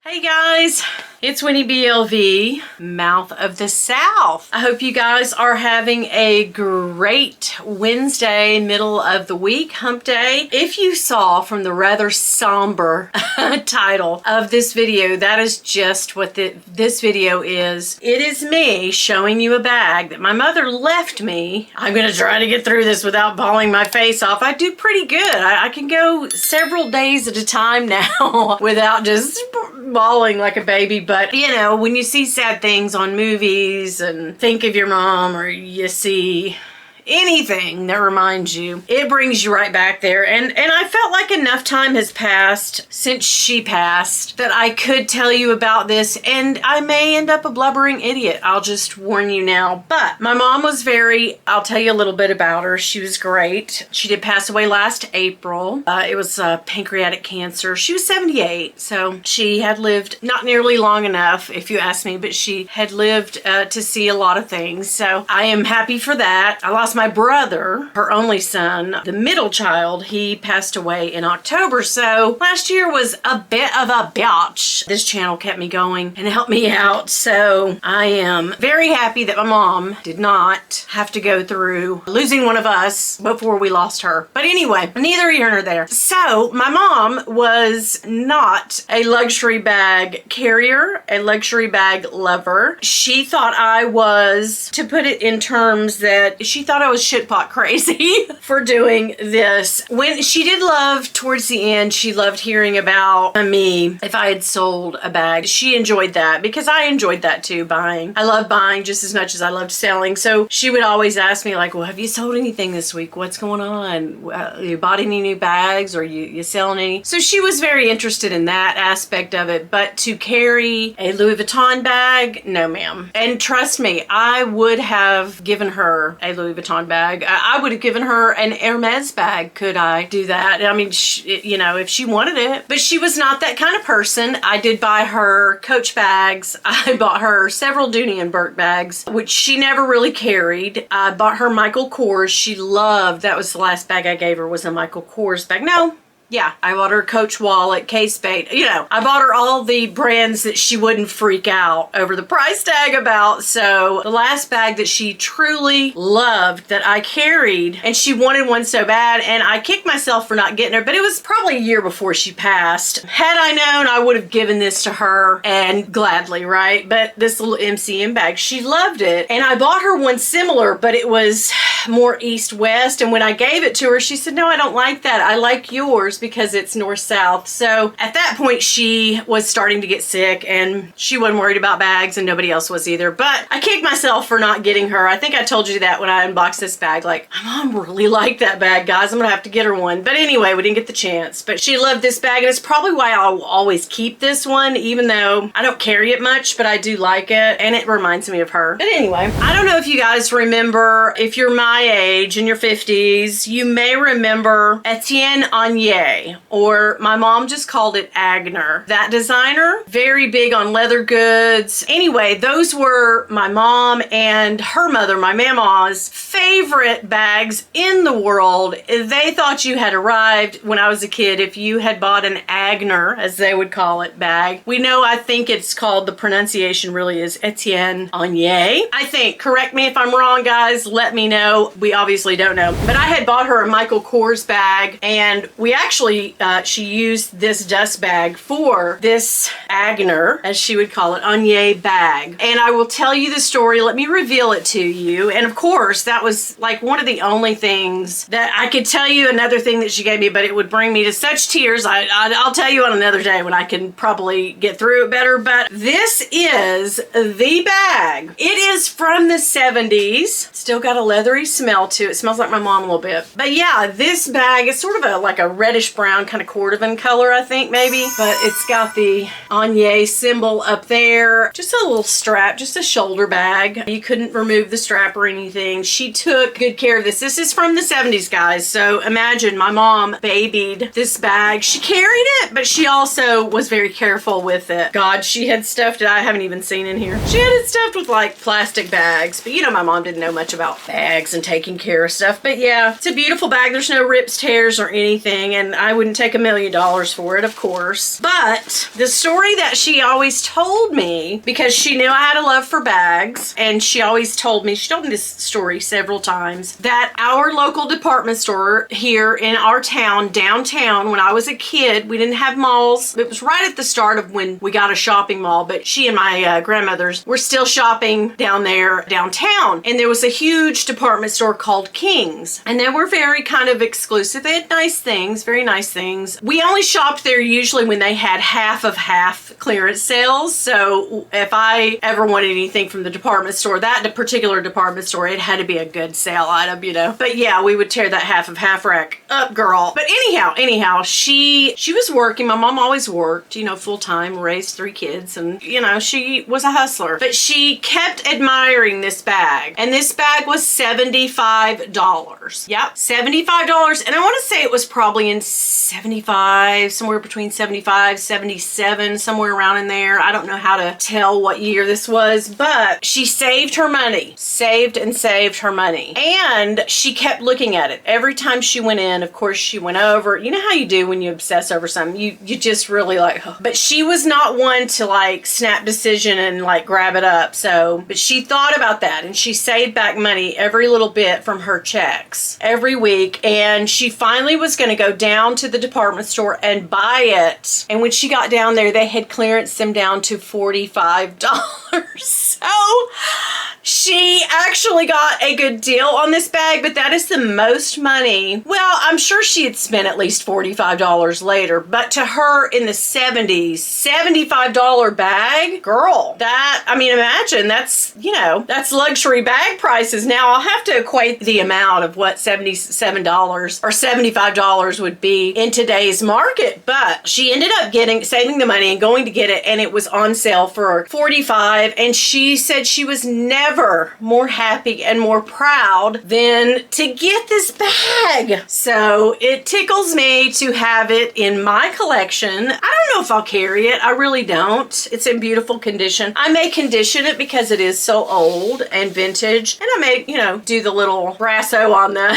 Hey guys, it's Winnie BLV, Mouth of the South. I hope you guys are having a great Wednesday, middle of the week, hump day. If you saw from the rather somber title of this video, that is just what this video is. It is me showing you a bag that my mother left me. I'm gonna try to get through this without bawling my face off. I do pretty good. I can go several days at a time now without just bawling like a baby. But you know, when you see sad things on movies and think of your mom, or you see anything that reminds you, it brings you right back there. And I felt like enough time has passed since she passed that I could tell you about this, and I may end up a blubbering idiot. I'll just warn you now. But my mom was I'll tell you a little bit about her. She was great. She did pass away last April. It was pancreatic cancer. She was 78, so she had lived not nearly long enough, if you ask me, but she had lived to see a lot of things. So I am happy for that. I lost my brother, her only son, the middle child. He passed away in October, so last year was a bit of a bitch. This channel kept me going and helped me out, so I am very happy that my mom did not have to go through losing one of us before we lost her. But anyway, neither here nor there. So my mom was not a luxury bag carrier, a luxury bag lover. She thought I was, to put it in terms that she thought I was shitpot crazy for doing this. When she did love, towards the end, she loved hearing about me if I had sold a bag. She enjoyed that because I enjoyed that too, buying. I love buying just as much as I loved selling. So she would always ask me like, well, have you sold anything this week? What's going on? You bought any new bags, or you selling any? So she was very interested in that aspect of it. But to carry a Louis Vuitton bag, no ma'am. And trust me, I would have given her a Louis Vuitton bag. I would have given her an Hermes bag. Could I do that? I mean, you know, if she wanted it. But she was not that kind of person. I did buy her Coach bags. I bought her several Dooney and Burke bags, which she never really carried. I bought her Michael Kors. She loved, that was the last bag I gave her, was a Michael Kors bag. No. Yeah, I bought her Coach wallet, K-Spade. You know, I bought her all the brands that she wouldn't freak out over the price tag about. So the last bag that she truly loved that I carried, and she wanted one so bad, and I kicked myself for not getting her, but it was probably a year before she passed. Had I known, I would have given this to her, and gladly, right? But this little MCM bag, she loved it. And I bought her one similar, but it was more east-west. And when I gave it to her, she said, no, I don't like that. I like yours, because it's north-south. So at that point, she was starting to get sick, and she wasn't worried about bags, and nobody else was either. But I kicked myself for not getting her. I think I told you that when I unboxed this bag. Like, my mom really liked that bag, guys. I'm gonna have to get her one. But anyway, we didn't get the chance. But she loved this bag, and it's probably why I'll always keep this one, even though I don't carry it much, but I do like it, and it reminds me of her. But anyway, I don't know if you guys remember, if you're my age, in your 50s, you may remember Etienne Anye, or my mom just called it Agner. That designer, very big on leather goods. Anyway, those were my mom and her mother, my mama's favorite bags in the world. They thought you had arrived when I was a kid if you had bought an Agner, as they would call it, bag. We know, I think it's called, the pronunciation really is Etienne Anye. I think, correct me if I'm wrong, guys, let me know. We obviously don't know. But I had bought her a Michael Kors bag, and we actually, she used this dust bag for this Agner, as she would call it, Anye bag. And I will tell you the story. Let me reveal it to you. And of course, that was like one of the only things that I could tell you, another thing that she gave me, but it would bring me to such tears. I'll tell you on another day when I can probably get through it better. But this is the bag. It is from the 70s. Still got a leathery smell to it. It smells like my mom a little bit. But yeah, this bag is sort of like a reddish brown, kind of cordovan color, I think, maybe. But it's got the Anye symbol up there. Just a little strap, just a shoulder bag. You couldn't remove the strap or anything. She took good care of this. This is from the 70s, guys. So imagine my mom babied this bag. She carried it, but she also was very careful with it. God, she had stuffed it. I haven't even seen in here. She had it stuffed with like plastic bags. But you know, my mom didn't know much about bags and taking care of stuff. But yeah, it's a beautiful bag. There's no rips, tears, or anything. And I wouldn't take $1 million for it, of course. But the story that she always told me, because she knew I had a love for bags, and she always told me, she told me this story several times, that our local department store here in our town, downtown, when I was a kid, we didn't have malls. It was right at the start of when we got a shopping mall, but she and my grandmothers were still shopping down there downtown. And there was a huge department store called King's, and they were very kind of exclusive. They had nice things, very nice things. We only shopped there usually when they had half of half clearance sales. So if I ever wanted anything from the department store, that particular department store, it had to be a good sale item, you know. But yeah, we would tear that half of half rack up, girl. But anyhow, she was working. My mom always worked, you know, full time, raised 3 kids, and you know, she was a hustler. But she kept admiring this bag, and this bag was $75. Yep, $75. And I want to say it was probably in 75, somewhere between 75, 77, somewhere around in there. I don't know how to tell what year this was, but she saved her money, saved her money. And she kept looking at it. Every time she went in, of course, she went over. You know how you do when you obsess over something, you just really like, oh. But she was not one to like snap decision and like grab it up. So, but she thought about that, and she saved back money, every little bit from her checks every week. And she finally was going to go down to the department store and buy it. And when she got down there, they had clearanced them down to $45. So she actually got a good deal on this bag, but that is the most money. Well, I'm sure she had spent at least $45 later, but to her in the 70s, $75 bag, girl, that, I mean, imagine that's, you know, that's luxury bag prices. Now I'll have to equate the amount of what $77 or $75 would be in today's market, but she ended up saving the money and going to get it, and it was on sale for $45. And she said she was never more happy and more proud than to get this bag. So it tickles me to have it in my collection. I don't know if I'll carry it. I really don't. It's in beautiful condition. I may condition it because it is so old and vintage, and I may, you know, do the little brasso on the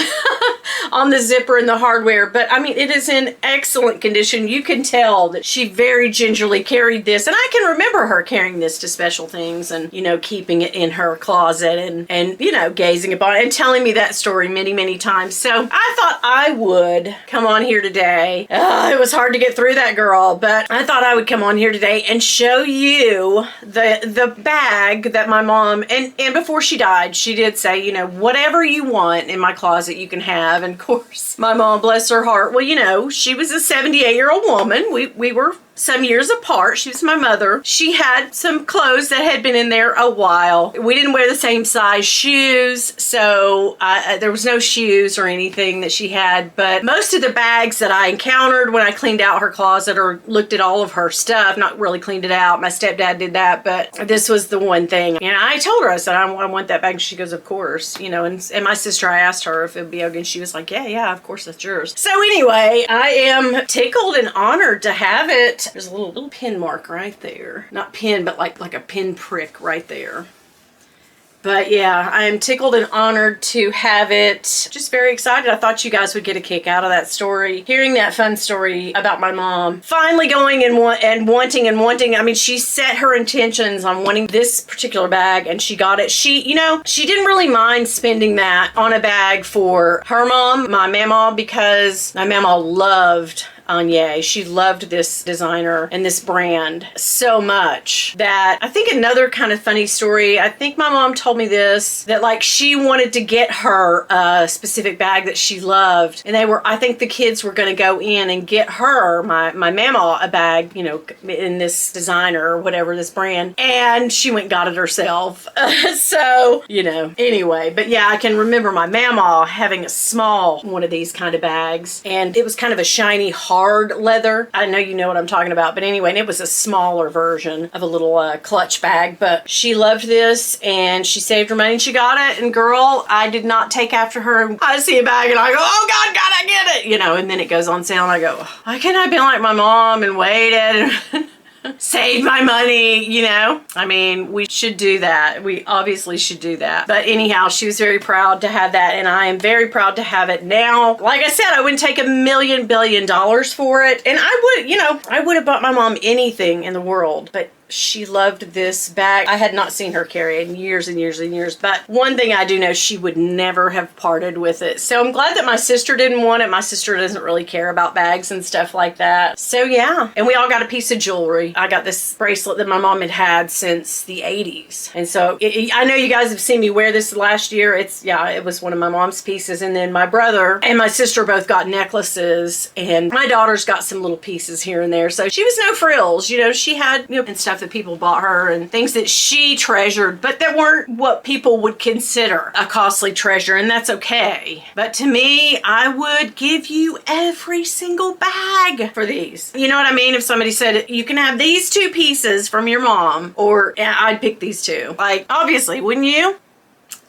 on the zipper and the hardware. But I mean, it is in excellent condition. You can tell that she very gingerly carried this, and I can remember her carrying this to special things and, you know, keeping it in her closet and you know, gazing upon it and telling me that story many, many times. So I thought I would come on here today. It was hard to get through that, girl, but I thought I would come on here today and show you the bag that my mom, and before she died, she did say, you know, whatever you want in my closet you can have. And of course, my mom, bless her heart, well, you know, she was a 78-year-old woman. We were some years apart. She was my mother. She had some clothes that had been in there a while. We didn't wear the same size shoes, so there was no shoes or anything that she had, but most of the bags that I encountered when I cleaned out her closet or looked at all of her stuff, not really cleaned it out, my stepdad did that, but this was the one thing. And I told her, I said, I want that bag. She goes, of course, you know, and my sister, I asked her if it would be okay, and she was like, yeah, of course, that's yours. So anyway, I am tickled and honored to have it. There's a little pin mark right there. Not pin, but like a pin prick right there. But yeah, I am tickled and honored to have it. Just very excited. I thought you guys would get a kick out of that story. Hearing that fun story about my mom finally going and wanting. I mean, she set her intentions on wanting this particular bag, and she got it. She, you know, she didn't really mind spending that on a bag for her mom, my mama, because my mama loved Anye. She loved this designer and this brand so much that I think another kind of funny story, I think my mom told me this, that like she wanted to get her a specific bag that she loved, and I think the kids were going to go in and get her, my mama, a bag, you know, in this designer or whatever, this brand, and she went and got it herself. So, you know, anyway, but yeah, I can remember my mama having a small one of these kind of bags, and it was kind of a shiny, hard leather. I know you know what I'm talking about, but anyway, and it was a smaller version of a little clutch bag, but she loved this and she saved her money and she got it. And girl, I did not take after her. I see a bag and I go, oh God, I get it, you know, and then it goes on sale and I go, why can't I be like my mom and waited? Save my money, you know? I mean, we should do that. We obviously should do that. But anyhow, she was very proud to have that, and I am very proud to have it now. Like I said, I wouldn't take $1 billion for it, and I would, you know, I would have bought my mom anything in the world, but she loved this bag. I had not seen her carry it in years and years and years, but one thing I do know, she would never have parted with it. So I'm glad that my sister didn't want it. My sister doesn't really care about bags and stuff like that. So yeah, and we all got a piece of jewelry. I got this bracelet that my mom had had since the 80s. And so I know you guys have seen me wear this last year. It was one of my mom's pieces. And then my brother and my sister both got necklaces, and my daughter's got some little pieces here and there. So she was no frills, you know, she had, you know, and stuff that people bought her and things that she treasured, but that weren't what people would consider a costly treasure, and that's okay. But to me, I would give you every single bag for these. You know what I mean? If somebody said, you can have these 2 pieces from your mom, or yeah, I'd pick these 2. Like, obviously, wouldn't you?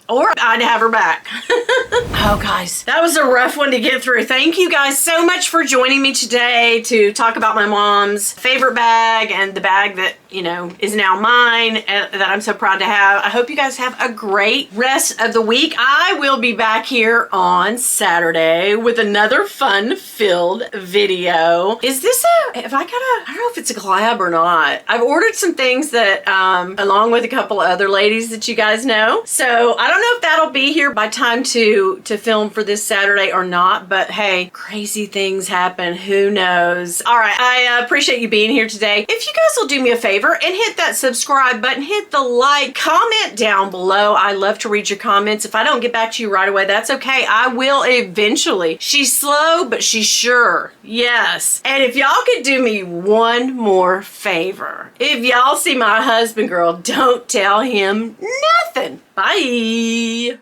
Or I'd have her back. Oh, guys, that was a rough one to get through. Thank you guys so much for joining me today to talk about my mom's favorite bag and the bag that, you know, is now mine and that I'm so proud to have. I hope you guys have a great rest of the week. I will be back here on Saturday with another fun-filled video. Is this I don't know if it's a collab or not. I've ordered some things that, along with a couple of other ladies that you guys know. So I don't know if that'll be here by time to film for this Saturday or not, but hey, crazy things happen. Who knows? All right, I appreciate you being here today. If you guys will do me a favor and hit that subscribe button, hit the like, comment down below. I love to read your comments. If I don't get back to you right away, that's okay. I will eventually. She's slow, but she's sure. Yes. And if y'all could do me one more favor, if y'all see my husband, girl, don't tell him nothing. Bye.